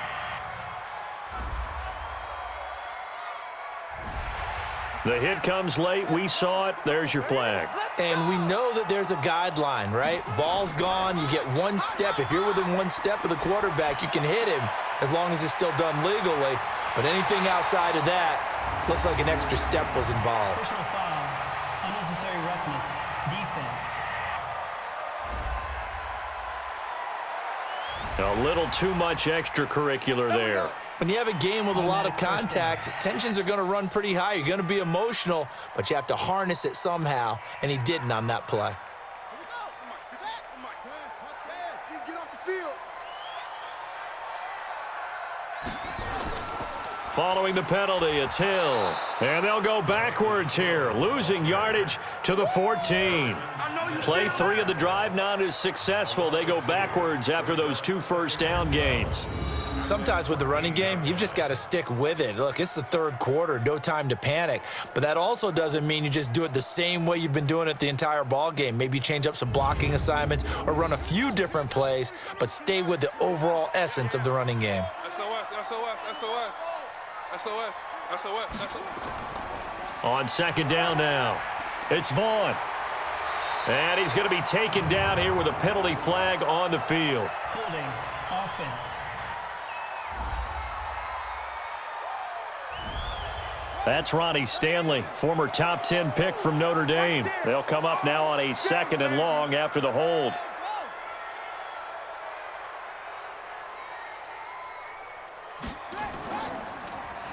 Speaker 2: The hit comes late. We saw it. There's your flag.
Speaker 3: And we know that there's a guideline, right? Ball's gone. You get one step. If you're within one step of the quarterback, you can hit him as long as it's still done legally. But anything outside of that, looks like an extra step was involved.
Speaker 5: Personal foul, unnecessary roughness, defense.
Speaker 2: A little too much extracurricular there.
Speaker 3: When you have a game with a lot of contact, tensions are going to run pretty high. You're going to be emotional, but you have to harness it somehow, and he didn't on that play.
Speaker 2: Following the penalty, it's Hill. And they'll go backwards here, losing yardage to the 14. Play 3 of the drive not as successful. They go backwards after those 2 first-down gains.
Speaker 3: Sometimes with the running game, you've just got to stick with it. Look, it's the 3rd quarter, no time to panic. But that also doesn't mean you just do it the same way you've been doing it the entire ball game. Maybe change up some blocking assignments or run a few different plays, but stay with the overall essence of the running game.
Speaker 2: On 2nd down now, it's Vaughn. And he's going to be taken down here with a penalty flag on the field.
Speaker 5: Holding, offense.
Speaker 2: That's Ronnie Stanley, former top 10 pick from Notre Dame. They'll come up now on a 2nd and long after the hold.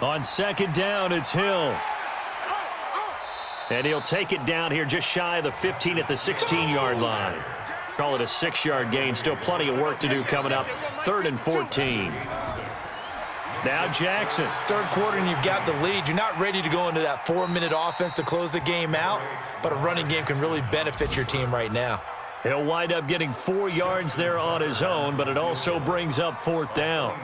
Speaker 2: On 2nd down, it's Hill. And he'll take it down here just shy of the 15 at the 16-yard line. Call it a 6-yard gain. Still plenty of work to do coming up. 3rd and 14. Now Jackson.
Speaker 3: 3rd quarter and you've got the lead. You're not ready to go into that 4-minute offense to close the game out, but a running game can really benefit your team right now.
Speaker 2: He'll wind up getting 4 yards there on his own, but it also brings up 4th down.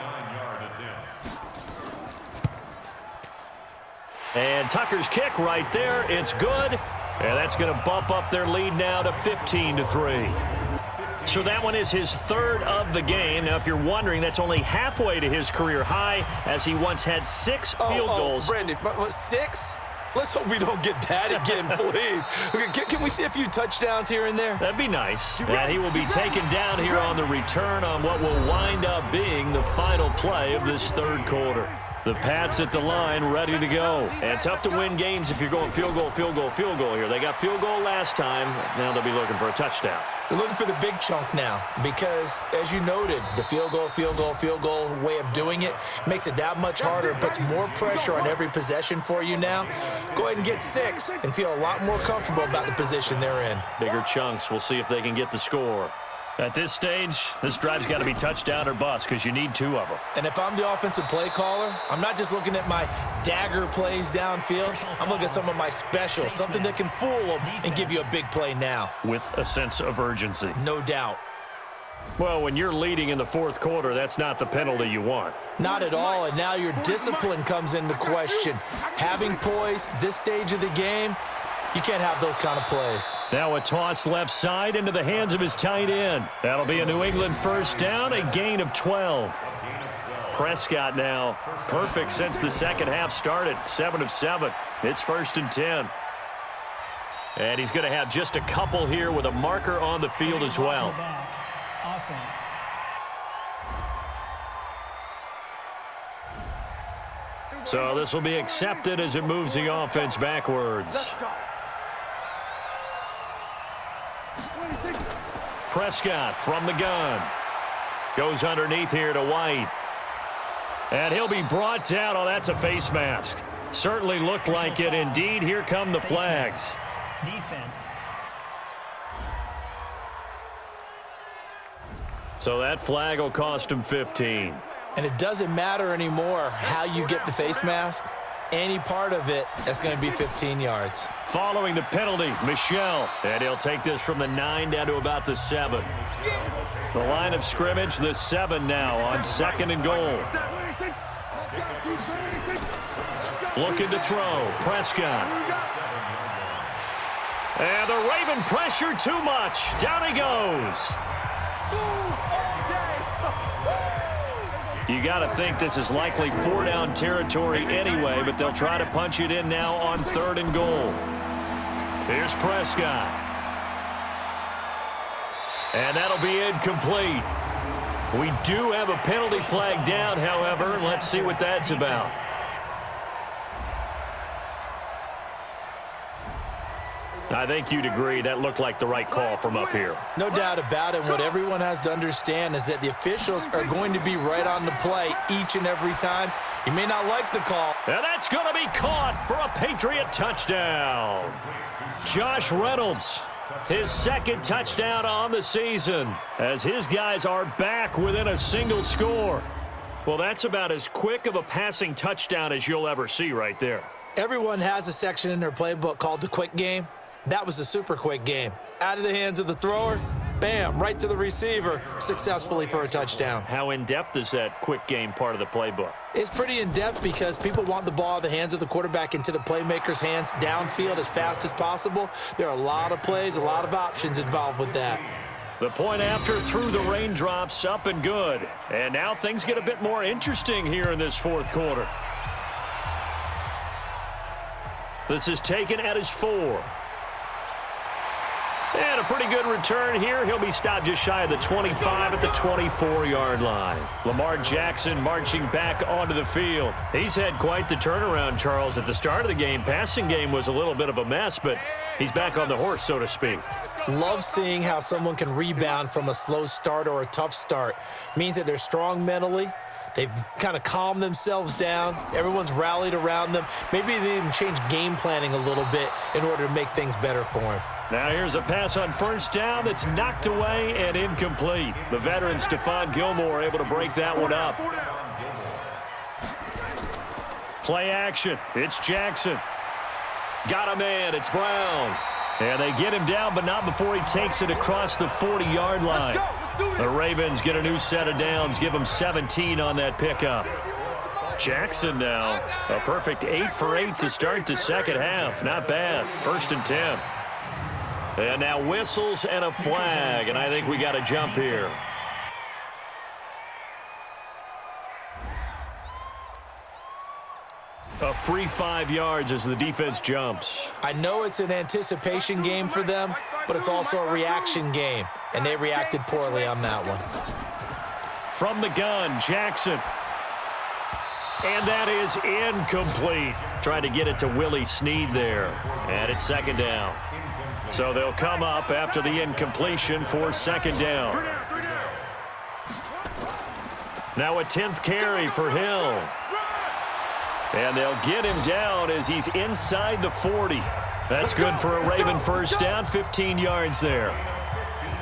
Speaker 2: And Tucker's kick right there. It's good. And that's going to bump up their lead now to 15-3. So that one is his 3rd of the game. Now, if you're wondering, that's only halfway to his career high, as he once had 6 field goals.
Speaker 3: Brandon, 6? Let's hope we don't get that again, please. Can we see a few touchdowns here and there?
Speaker 2: That'd be nice. And he will be taken down here on the return on what will wind up being the final play of this 3rd quarter. The Pats at the line, ready to go. And tough to win games if you're going field goal, field goal, field goal here. They got field goal last time. Now they'll be looking for a touchdown.
Speaker 3: They're looking for the big chunk now because, as you noted, the field goal way of doing it makes it that much harder and puts more pressure on every possession for you now. Go ahead and get 6 and feel a lot more comfortable about the position they're in.
Speaker 2: Bigger chunks. We'll see if they can get the score. At this stage, this drive's got to be touchdown or bust because you need 2 of them.
Speaker 3: And if I'm the offensive play caller, I'm not just looking at my dagger plays downfield. I'm looking at some of my specials, something that can fool them and give you a big play now.
Speaker 2: With a sense of urgency.
Speaker 3: No doubt.
Speaker 2: Well, when you're leading in the 4th quarter, that's not the penalty you want.
Speaker 3: Not at all, and now your discipline comes into question. Having poise this stage of the game, you can't have those kind of plays.
Speaker 2: Now a toss left side into the hands of his tight end. That'll be a New England 1st down, a gain of 12. Prescott now perfect since the 2nd half started, 7 of 7. It's 1st and 10. And he's going to have just a couple here with a marker on the field as well.
Speaker 5: Offense.
Speaker 2: So this will be accepted as it moves the offense backwards. Prescott from the gun. Goes underneath here to White. And he'll be brought down. Oh, that's a face mask. Certainly looked like it. Indeed, here come the flags.
Speaker 5: Defense.
Speaker 2: So that flag will cost him 15.
Speaker 3: And it doesn't matter anymore how you get the face mask. Any part of it, that's going to be 15 yards.
Speaker 2: Following the penalty, Michel. And he'll take this from the 9 down to about the 7. The line of scrimmage, the 7 now on 2nd and goal. Looking to throw. Prescott. And the Raven pressure too much. Down he goes. You got to think this is likely 4-down territory anyway, but they'll try to punch it in now on 3rd and goal. Here's Prescott. And that'll be incomplete. We do have a penalty flag down, however, and let's see what that's about. I think you'd agree that looked like the right call from up here.
Speaker 3: No doubt about it. What everyone has to understand is that the officials are going to be right on the play each and every time. You may not like the call.
Speaker 2: And that's going to be caught for a Patriot touchdown. Josh Reynolds, his 2nd touchdown on the season, as his guys are back within a single score. Well, that's about as quick of a passing touchdown as you'll ever see right there.
Speaker 3: Everyone has a section in their playbook called the quick game. That was a super quick game. Out of the hands of the thrower, bam, right to the receiver, successfully for a touchdown.
Speaker 2: How in-depth is that quick game part of the playbook?
Speaker 3: It's pretty in-depth because people want the ball out of the hands of the quarterback into the playmaker's hands downfield as fast as possible. There are a lot of plays, a lot of options involved with that.
Speaker 2: The point after through the raindrops, up and good. And now things get a bit more interesting here in this 4th quarter. This is taken at his 4. And a pretty good return here. He'll be stopped just shy of the 25 at the 24-yard line. Lamar Jackson marching back onto the field. He's had quite the turnaround, Charles. At the start of the game, passing game was a little bit of a mess, but he's back on the horse, so to speak.
Speaker 3: Love seeing how someone can rebound from a slow start or a tough start. Means that they're strong mentally. They've kind of calmed themselves down. Everyone's rallied around them. Maybe they even changed game planning a little bit in order to make things better for him.
Speaker 2: Now here's a pass on 1st down that's knocked away and incomplete. The veteran Stephon Gilmore able to break that one up. Play action. It's Jackson. Got a man. It's Brown. And they get him down, but not before he takes it across the 40-yard line. The Ravens get a new set of downs, give them 17 on that pickup. Jackson now, a perfect 8 for 8 to start the 2nd half. Not bad. 1st and 10. And now whistles and a flag, and I think we got a jump here. A free 5 yards as the defense jumps.
Speaker 3: I know it's an anticipation game for them, but it's also a reaction game, and they reacted poorly on that one.
Speaker 2: From the gun, Jackson. And that is incomplete. Trying to get it to Willie Snead there. And it's 2nd down. So they'll come up after the incompletion for 2nd down. Now a 10th carry for Hill. And they'll get him down as he's inside the 40. That's good for a Raven 1st down, 15 yards there.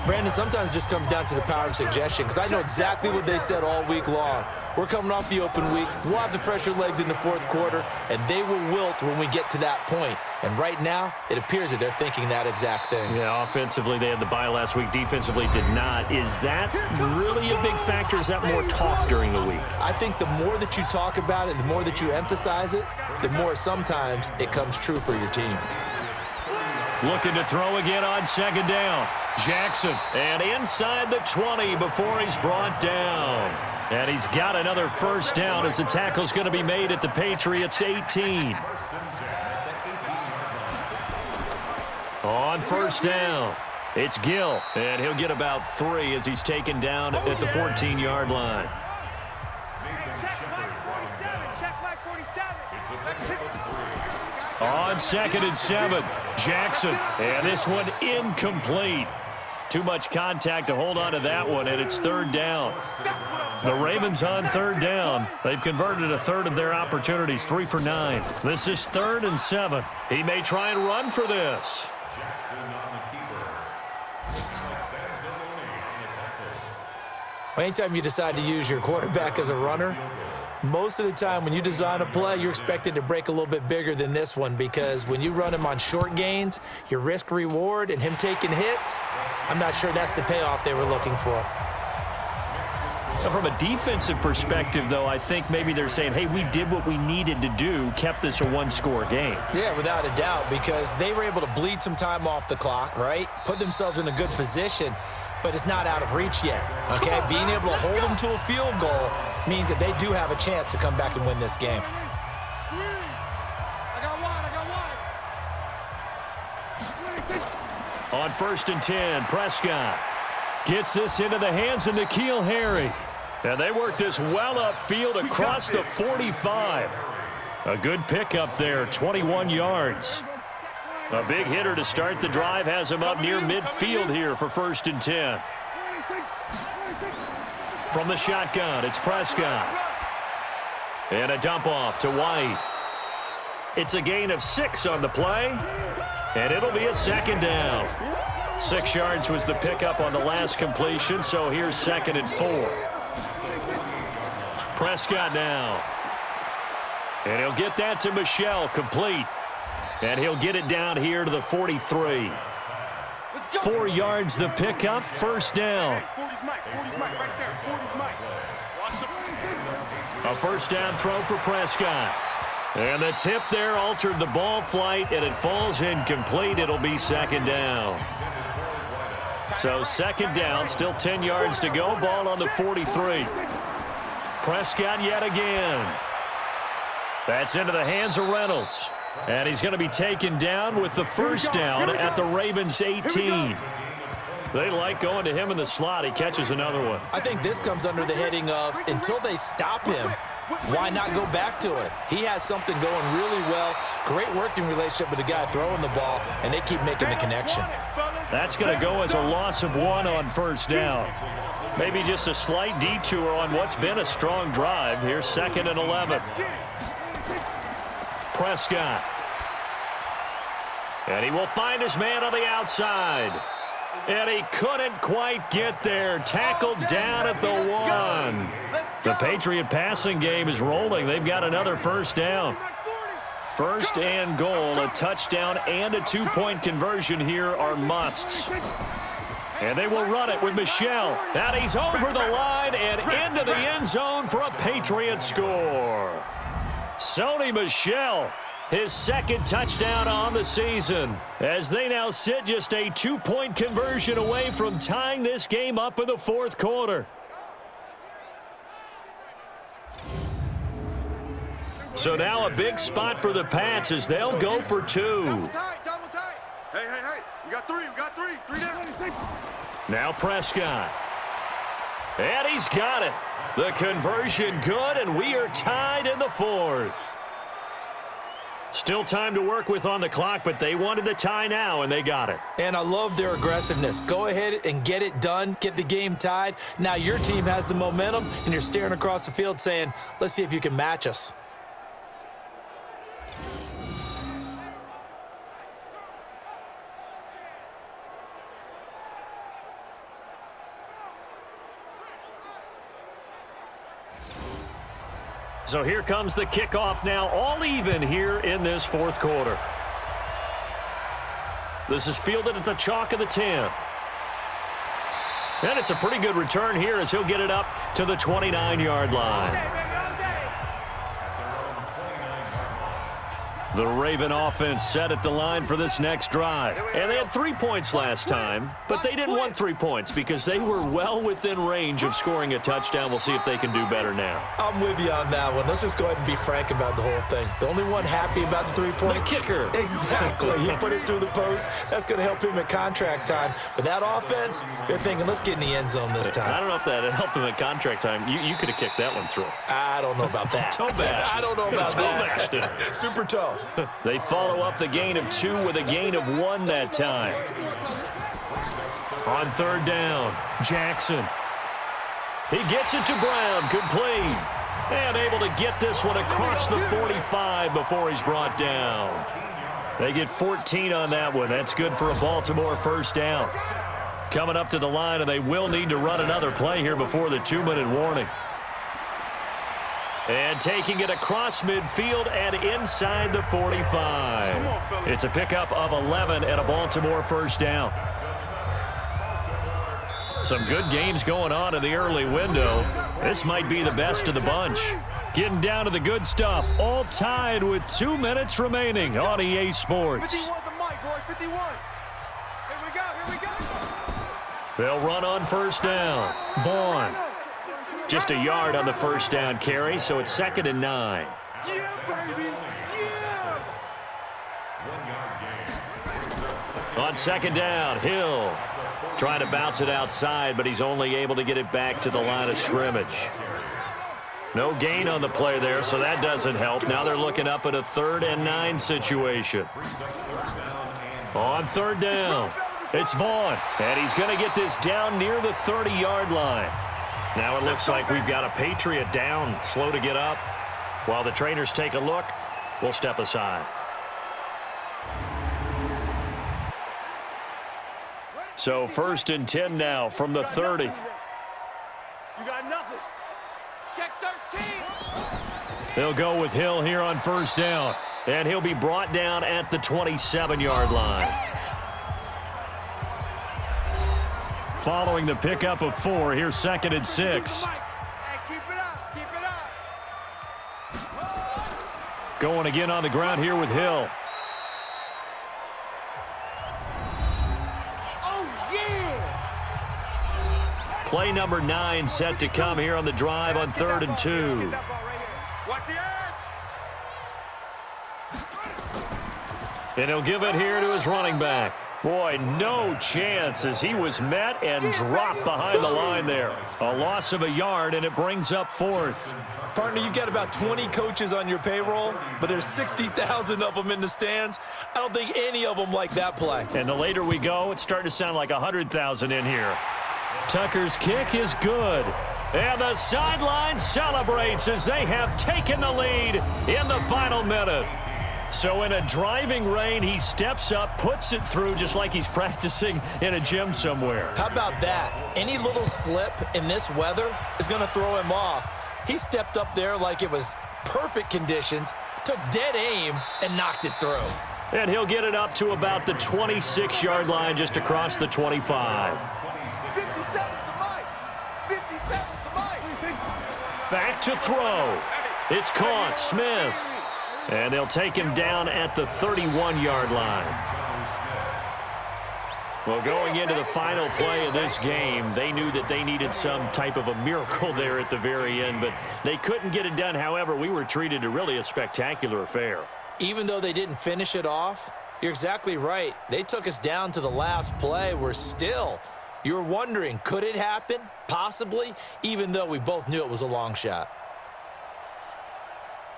Speaker 3: Brandon, sometimes it just comes down to the power of suggestion, because I know exactly what they said all week long. We're coming off the open week. We'll have the fresher legs in the 4th quarter, and they will wilt when we get to that point. And right now, it appears that they're thinking that exact thing.
Speaker 2: Yeah, offensively, they had the bye last week. Defensively, did not. Is that really a big factor? Is that more talk during the week?
Speaker 3: I think the more that you talk about it, the more that you emphasize it, the more sometimes it comes true for your team.
Speaker 2: Looking to throw again on 2nd down. Jackson, and inside the 20 before he's brought down. And he's got another 1st down as the tackle's going to be made at the Patriots 18. On 1st down, it's Gill, and he'll get about 3 as he's taken down at the 14-yard line. On 2nd and 7, Jackson, and this one incomplete. Too much contact to hold on to that one, and it's 3rd down. The Ravens on 3rd down. They've converted a third of their opportunities, 3 for 9. This is 3rd and 7. He may try and run for this.
Speaker 3: Anytime you decide to use your quarterback as a runner, most of the time when you design a play, you're expected to break a little bit bigger than this one, because when you run him on short gains, your risk-reward and him taking hits, I'm not sure that's the payoff they were looking for.
Speaker 2: From a defensive perspective, though, I think maybe they're saying, hey, we did what we needed to do, kept this a one-score game.
Speaker 3: Yeah, without a doubt, because they were able to bleed some time off the clock, right? Put themselves in a good position, but it's not out of reach yet, okay? Being able to hold them to a field goal means that they do have a chance to come back and win this game.
Speaker 2: On 1st and 10, Prescott gets this into the hands of N'Keal Harry. And they work this well upfield across the 45. A good pickup there, 21 yards. A big hitter to start the drive has him up near midfield here for 1st and 10. From the shotgun, it's Prescott. And a dump off to White. It's a gain of 6 on the play, and it'll be a 2nd down. 6 yards was the pickup on the last completion, so here's 2nd and 4. Prescott now. And he'll get that to Michel, complete. And he'll get it down here to the 43. 4 yards the pickup, 1st down. A 1st down throw for Prescott. And the tip there altered the ball flight, and it falls incomplete. It'll be 2nd down. So 2nd down, still 10 yards to go. Ball on the 43. Prescott yet again. That's into the hands of Reynolds. And he's going to be taken down with the 1st down at the Ravens' 18. They like going to him in the slot. He catches another one.
Speaker 3: I think this comes under the heading of, until they stop him, why not go back to it? He has something going really well. Great working relationship with the guy throwing the ball, and they keep making the connection.
Speaker 2: That's going to go as a loss of 1 on 1st down. Maybe just a slight detour on what's been a strong drive. Here's 2nd and 11. Prescott. And he will find his man on the outside. And he couldn't quite get there. Tackled down at the 1. The Patriot passing game is rolling. They've got another 1st down. 1st and goal, a touchdown and a 2-point conversion here are musts. And they will run it with Michel. And he's over the line and into the end zone for a Patriot score. Sony Michel, his 2nd touchdown on the season, as they now sit just a 2-point conversion away from tying this game up in the 4th quarter. So now a big spot for the Pats as they'll go for 2.
Speaker 4: Double tight. Hey, we got 3, 3 down.
Speaker 2: Now Prescott. And he's got it. The conversion good, and we are tied in the 4th. Still time to work with on the clock, but they wanted the tie now, and they got it.
Speaker 3: And I love their aggressiveness. Go ahead and get it done. Get the game tied. Now your team has the momentum, and you're staring across the field saying, let's see if you can match us.
Speaker 2: So here comes the kickoff now, all even here in this 4th quarter. This is fielded at the chalk of the 10. And it's a pretty good return here as he'll get it up to the 29-yard line. The Raven offense set at the line for this next drive. And they had 3 points last time, but they didn't want 3 points because they were well within range of scoring a touchdown. We'll see if they can do better now.
Speaker 3: I'm with you on that one. Let's just go ahead and be frank about the whole thing. The only one happy about the 3-point.
Speaker 2: The kicker.
Speaker 3: Exactly. He put it through the post. That's going to help him at contract time. But that offense, they're thinking, let's get in the end zone this time.
Speaker 2: I don't know if that helped him at contract time. You could have kicked that one through.
Speaker 3: I don't know about that.
Speaker 2: Toe bash.
Speaker 3: I don't know about that.
Speaker 2: Toe bashed it.
Speaker 3: Super toe.
Speaker 2: They follow up the gain of 2 with a gain of 1 that time. On 3rd down, Jackson. He gets it to Brown, complete. And able to get this one across the 45 before he's brought down. They get 14 on that one. That's good for a Baltimore 1st down. coming up to the line, and they will need to run another play here before the 2-minute warning. And taking it across midfield and inside the 45. It's a pickup of 11 and a Baltimore first down. Some good games going on in the early window. This might be the best of the bunch. Getting down to the good stuff, all tied with 2 minutes remaining on EA Sports.
Speaker 4: 51 the mic, boys, 51. Here we go.
Speaker 2: They'll run on first down. Vaughn. Just a yard on the first down carry, so it's 2nd and 9.
Speaker 4: Yeah, baby. Yeah.
Speaker 2: On 2nd down, Hill trying to bounce it outside, but he's only able to get it back to the line of scrimmage. No gain on the play there, so that doesn't help. Now they're looking up at a 3rd and 9 situation. On 3rd down, it's Vaughn, and he's going to get this down near the 30-yard line. Now it looks like we've got a Patriot down, slow to get up. While the trainers take a look, we'll step aside. So 1st and 10 now from the 30.
Speaker 4: You got nothing. Check 13.
Speaker 2: They'll go with Hill here on first down, and he'll be brought down at the 27-yard line. Following the pickup of 4, here's 2nd and 6.
Speaker 4: Hey, keep it up.
Speaker 2: Going again on the ground here with Hill.
Speaker 4: Oh, yeah.
Speaker 2: Play number 9 set to come here on the drive on 3rd and 2.
Speaker 4: Watch the edge.
Speaker 2: And he'll give it here to his running back. Boy, no chance as he was met and dropped behind the line there. A loss of a yard, and it brings up 4th.
Speaker 3: Partner, you got about 20 coaches on your payroll, but there's 60,000 of them in the stands. I don't think any of them like that play.
Speaker 2: And the later we go, it's starting to sound like 100,000 in here. Tucker's kick is good. And the sideline celebrates as they have taken the lead in the final minute. So in a driving rain, he steps up, puts it through just like he's practicing in a gym somewhere.
Speaker 3: How about that? Any little slip in this weather is going to throw him off. He stepped up there like it was perfect conditions, took dead aim, and knocked it through.
Speaker 2: And he'll get it up to about the 26-yard line just across the 25.
Speaker 4: 57 to Mike. 57 to Mike.
Speaker 2: Back to throw. It's caught. Smith. And they'll take him down at the 31-yard line. Well, going into the final play of this game, they knew that they needed some type of a miracle there at the very end, but they couldn't get it done. However, we were treated to really a spectacular affair.
Speaker 3: Even though they didn't finish it off, you're exactly right. They took us down to the last play. You were wondering, could it happen? Possibly, even though we both knew it was a long shot.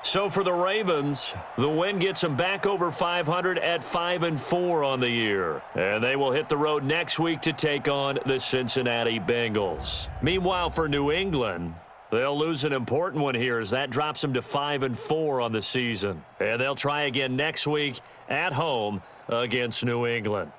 Speaker 2: So for the Ravens, the win gets them back over 500 at 5-4 on the year. And they will hit the road next week to take on the Cincinnati Bengals. Meanwhile, for New England, they'll lose an important one here as that drops them to 5-4 on the season. And they'll try again next week at home against New England.